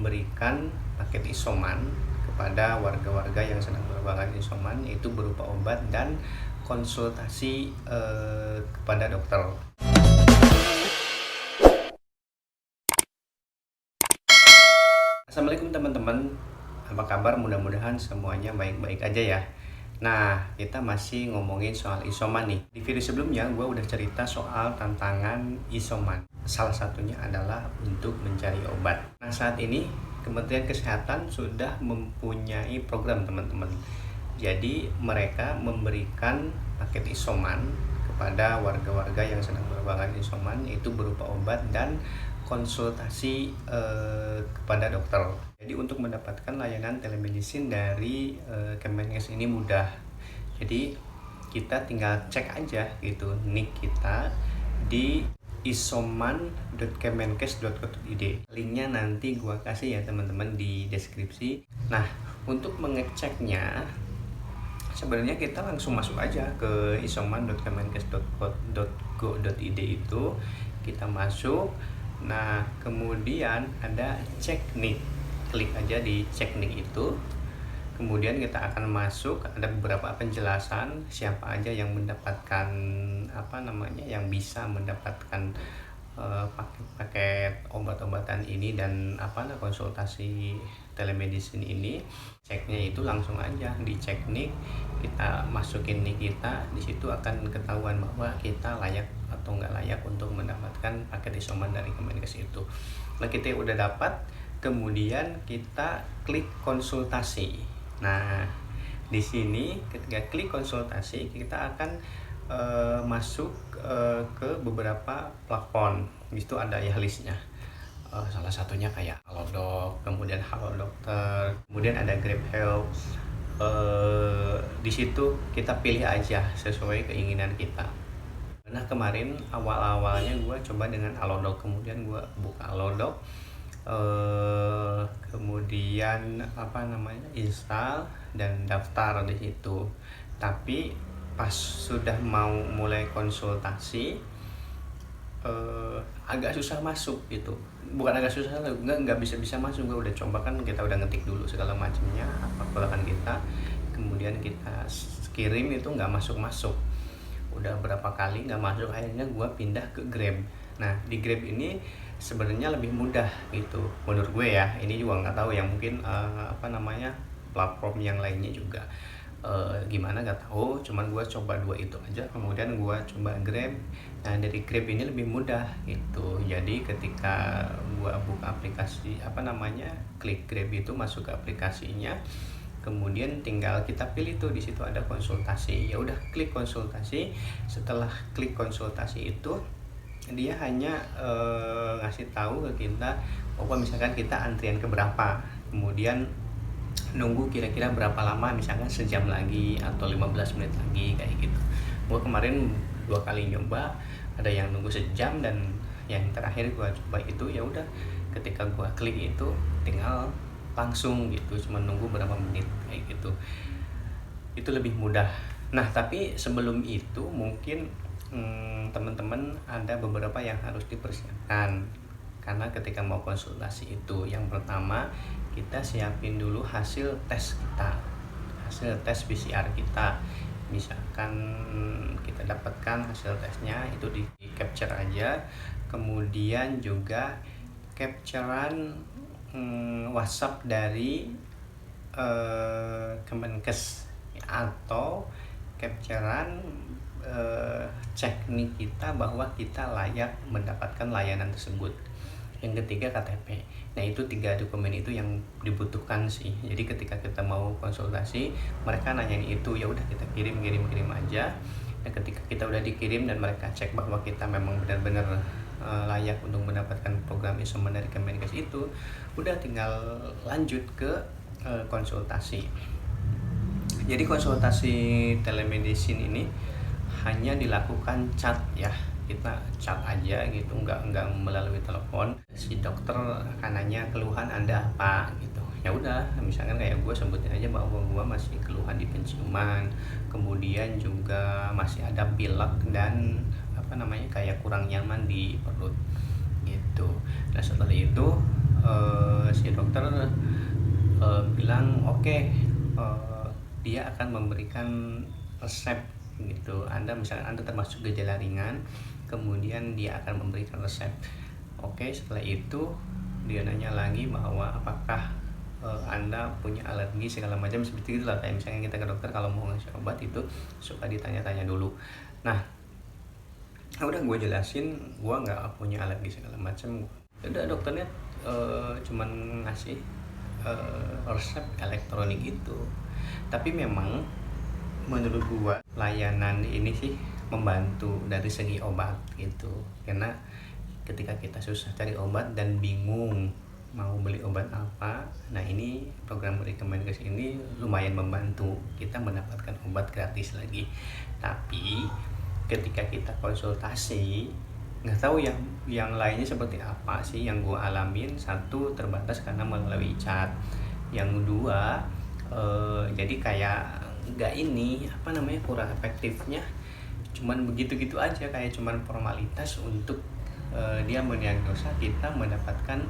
memberikan paket isoman kepada warga-warga yang sedang berbagai isoman, yaitu berupa obat dan konsultasi kepada dokter. Assalamualaikum teman-teman, apa kabar? Mudah-mudahan semuanya baik-baik aja ya. Nah, kita masih ngomongin soal isoman nih. Di video sebelumnya gue udah cerita soal tantangan isoman. Salah satunya adalah untuk mencari obat. Nah, saat ini Kementerian Kesehatan sudah mempunyai program teman-teman. Jadi mereka memberikan paket isoman kepada warga-warga yang sedang berbagai isoman, yaitu berupa obat dan konsultasi kepada dokter. Jadi untuk mendapatkan layanan telemedicine dari Kemenkes ini mudah. Jadi kita tinggal cek aja gitu nick kita di isoman.kemenkes.go.id. Linknya nanti gua kasih ya teman-teman di deskripsi. Nah, untuk mengeceknya sebenarnya kita langsung masuk aja ke isoman.kemenkes.go.id itu, kita masuk. Nah, kemudian ada cek nick, klik aja di cek nick itu. Kemudian kita akan masuk, ada beberapa penjelasan siapa aja yang mendapatkan yang bisa mendapatkan paket obat-obatan ini dan konsultasi telemedicine ini. Ceknya itu langsung aja di cek nick, kita masukin nick kita, di situ akan ketahuan bahwa kita layak atau nggak layak untuk mendapatkan paket isoman dari Kemenkes itu. Nah, kita udah dapat, kemudian kita klik konsultasi. Nah, di sini ketika klik konsultasi kita akan masuk ke beberapa platform. Di situ ada ya listnya. Salah satunya kayak Halodoc, kemudian Halo Dokter, kemudian ada Grab Health. Di situ kita pilih aja sesuai keinginan kita. Nah, kemarin awal-awalnya gue coba dengan Halodoc, kemudian gue buka Halodoc, kemudian install dan daftar di situ. Tapi pas sudah mau mulai konsultasi agak susah masuk gitu. Bukan agak susah, nggak bisa masuk. Gue udah coba kan, kita udah ngetik dulu segala macamnya apa keluhan kita, kemudian kita kirim itu nggak masuk. Udah berapa kali nggak masuk, akhirnya gue pindah ke Grab. Nah, di Grab ini sebenarnya lebih mudah gitu menurut gue ya. Ini juga nggak tahu ya, mungkin platform yang lainnya juga gimana nggak tahu. Cuman gue coba dua itu aja, kemudian gue coba Grab. Nah, dari Grab ini lebih mudah gitu. Jadi ketika gue buka aplikasi klik Grab itu, masuk ke aplikasinya, kemudian tinggal kita pilih tuh, di situ ada konsultasi. Ya udah, klik konsultasi. Setelah klik konsultasi itu, dia hanya ngasih tahu ke kita misalkan kita antrian keberapa, kemudian nunggu kira-kira berapa lama, misalkan sejam lagi atau 15 menit lagi kayak gitu. Gua kemarin 2 kali nyoba, ada yang nunggu sejam dan yang terakhir gua coba itu ya udah, ketika gua klik itu tinggal langsung gitu, cuma nunggu berapa menit kayak gitu. Itu lebih mudah. Nah, tapi sebelum itu mungkin teman-teman ada beberapa yang harus dipersiapkan. Karena ketika mau konsultasi itu, yang pertama kita siapin dulu hasil tes kita, hasil tes PCR kita. Misalkan kita dapatkan hasil tesnya itu di capture aja, kemudian juga capturean WhatsApp dari Kemenkes, atau capturean cek nih kita bahwa kita layak mendapatkan layanan tersebut. Yang ketiga KTP. Nah, itu 3 dokumen itu yang dibutuhkan sih. Jadi ketika kita mau konsultasi, mereka nanyain itu, ya udah kita kirim aja. Dan ketika kita udah dikirim dan mereka cek bahwa kita memang benar-benar layak untuk mendapatkan program isoman dari Kemenkes itu, udah tinggal lanjut ke konsultasi. Jadi konsultasi telemedicine ini hanya dilakukan chat ya, kita chat aja gitu, nggak melalui telepon. Si dokter akan nanya keluhan Anda apa gitu. Ya udah, misalkan kayak gue sebutin aja bahwa gue masih keluhan di penciuman, kemudian juga masih ada pilek dan kayak kurang nyaman di perut gitu. Nah, setelah itu si dokter dokter bilang oke, dia akan memberikan resep gitu. Misalkan Anda termasuk gejala ringan, kemudian dia akan memberikan resep. Oke, setelah itu dia nanya lagi bahwa apakah Anda punya alergi segala macam, seperti itulah. Kayak misalnya kita ke dokter kalau mau ngasih obat itu suka ditanya-tanya dulu. Nah, udah gue jelasin gue nggak punya alergi segala macam. Udah dokternya cuman ngasih resep elektronik itu. Tapi memang menurut gue layanan ini sih membantu dari segi obat gitu, karena ketika kita susah cari obat dan bingung mau beli obat apa, nah ini program Rekomendasi ini lumayan membantu kita mendapatkan obat gratis lagi. Tapi ketika kita konsultasi, nggak tahu yang lainnya seperti apa sih yang gue alamin. Satu, terbatas karena melalui chat. Yang kedua, jadi kayak kurang efektifnya, cuman begitu-gitu aja, kayak cuman formalitas untuk dia mendiagnosa kita mendapatkan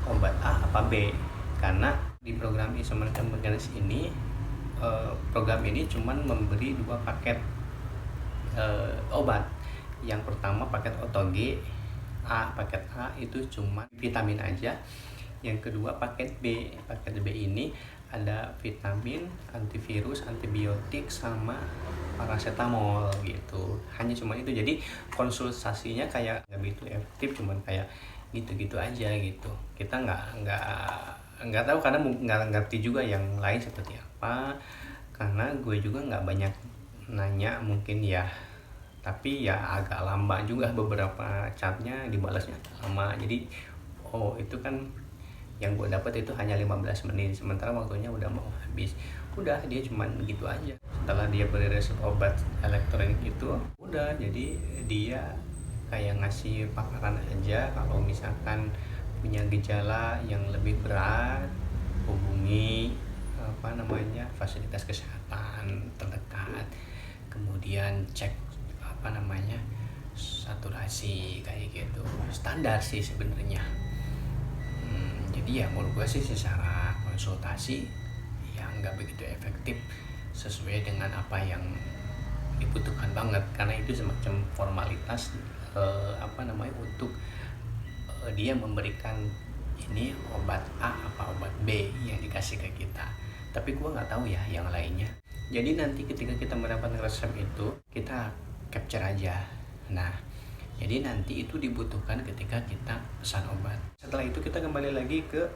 obat A apa B. Karena di program Isoman Rekomendasi ini, program ini cuman memberi 2 paket obat. Yang pertama paket OTG A, paket A itu cuma vitamin aja. Yang kedua paket B. Paket B ini ada vitamin, antivirus, antibiotik, sama paracetamol gitu. Hanya cuma itu. Jadi konsultasinya kayak nggak begitu efektif, cuman kayak gitu-gitu aja gitu. Kita nggak tahu, karena nggak ngerti juga yang lain seperti apa, karena gue juga nggak banyak nanya mungkin ya. Tapi ya agak lama juga, beberapa chatnya dibalasnya lama. Jadi itu kan yang gue dapat itu hanya 15 menit, sementara waktunya udah mau habis. Udah, dia cuman gitu aja. Setelah dia beri resep obat elektronik itu, udah, jadi dia kayak ngasih paparan aja, kalau misalkan punya gejala yang lebih berat, hubungi fasilitas kesehatan terdekat, kemudian cek saturasi, kayak gitu. Standar sih sebenarnya. Jadi ya menurut gue sih secara konsultasi ya nggak begitu efektif sesuai dengan apa yang dibutuhkan banget, karena itu semacam formalitas untuk dia memberikan ini obat A apa obat B yang dikasih ke kita. Tapi gue nggak tahu ya yang lainnya. Jadi nanti ketika kita mendapatkan resep itu, kita capture aja. Nah, jadi nanti itu dibutuhkan ketika kita pesan obat. Setelah itu kita kembali lagi ke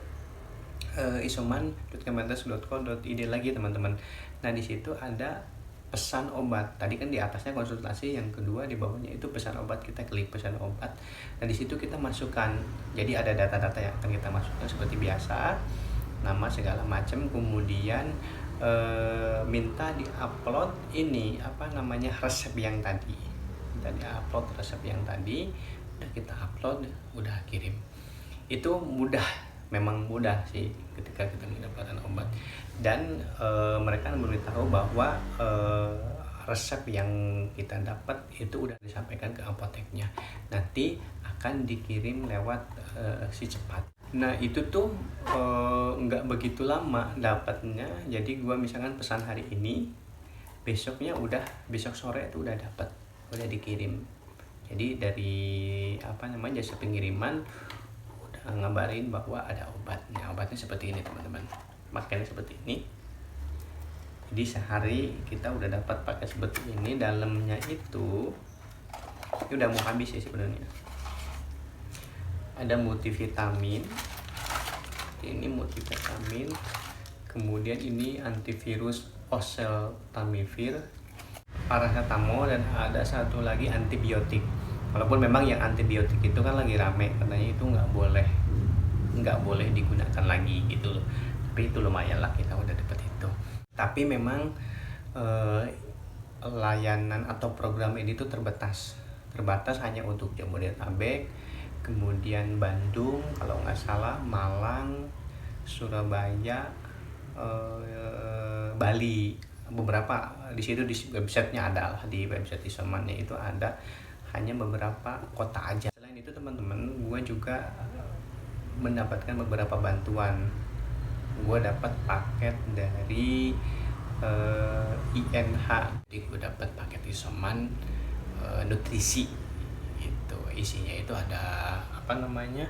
isoman.kemenkes.co.id lagi teman-teman. Nah, di situ ada pesan obat. Tadi kan di atasnya konsultasi, yang kedua di bawahnya itu pesan obat. Kita klik pesan obat. Nah, di situ kita masukkan. Jadi ada data-data yang akan kita masukkan seperti biasa, nama segala macam, kemudian minta di-upload resep yang tadi. Minta di-upload resep yang tadi, udah kita upload, udah kirim. Itu mudah, memang mudah sih ketika kita mendapatkan obat. Dan mereka memberitahu bahwa resep yang kita dapat itu udah disampaikan ke apoteknya. Nanti akan dikirim lewat si cepat. Nah, itu tuh nggak begitu lama dapatnya. Jadi gua misalkan pesan hari ini, besok sore itu udah dapat, udah dikirim. Jadi dari jasa pengiriman udah ngabarin bahwa ada obatnya. Obatnya seperti ini teman-teman, pakainya seperti ini. Jadi sehari kita udah dapat pakai seperti ini. Dalamnya itu udah mau habis ya sebenarnya. Ada multivitamin, ini multivitamin, kemudian ini antivirus oseltamivir, paracetamol, dan ada satu lagi antibiotik. Walaupun memang yang antibiotik itu kan lagi rame, katanya itu nggak boleh digunakan lagi gitu loh. Tapi itu lumayan lah, kita udah dapat itu. Tapi memang layanan atau program ini tuh terbatas hanya untuk Jabodetabek, kemudian Bandung kalau nggak salah, Malang, Surabaya, Bali. Beberapa di situ di websitenya ada lah, di website Isomannya itu ada hanya beberapa kota aja. Selain itu teman-teman, gue juga mendapatkan beberapa bantuan gue dapat paket dari INH. Jadi gue dapat paket isoman nutrisi. Itu isinya itu ada apa namanya,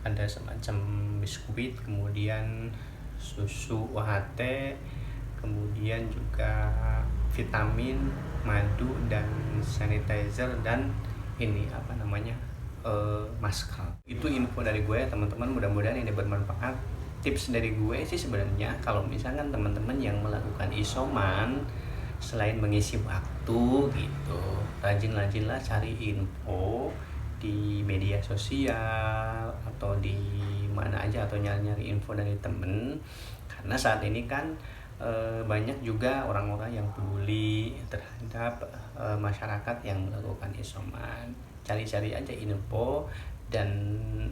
ada semacam biskuit, kemudian susu UHT, kemudian juga vitamin, madu, dan sanitizer, dan ini apa namanya, masker. Itu info dari gue ya teman-teman, mudah-mudahan ini bermanfaat. Tips dari gue sih sebenarnya, kalau misalkan teman-teman yang melakukan isoman, selain mengisi waktu gitu, rajin-rajinlah cari info di media sosial atau di mana aja, atau nyari-nyari info dari temen, karena saat ini kan banyak juga orang-orang yang peduli terhadap masyarakat yang melakukan isoman. Cari-cari aja info dan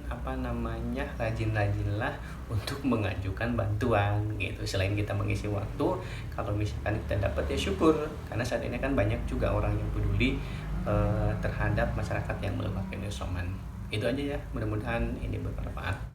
apa namanya, rajin-rajinlah untuk mengajukan bantuan gitu. Selain kita mengisi waktu, kalau misalkan kita dapat ya syukur, karena saat ini kan banyak juga orang yang peduli terhadap masyarakat yang melakukan isoman. Itu aja ya, mudah-mudahan ini bermanfaat.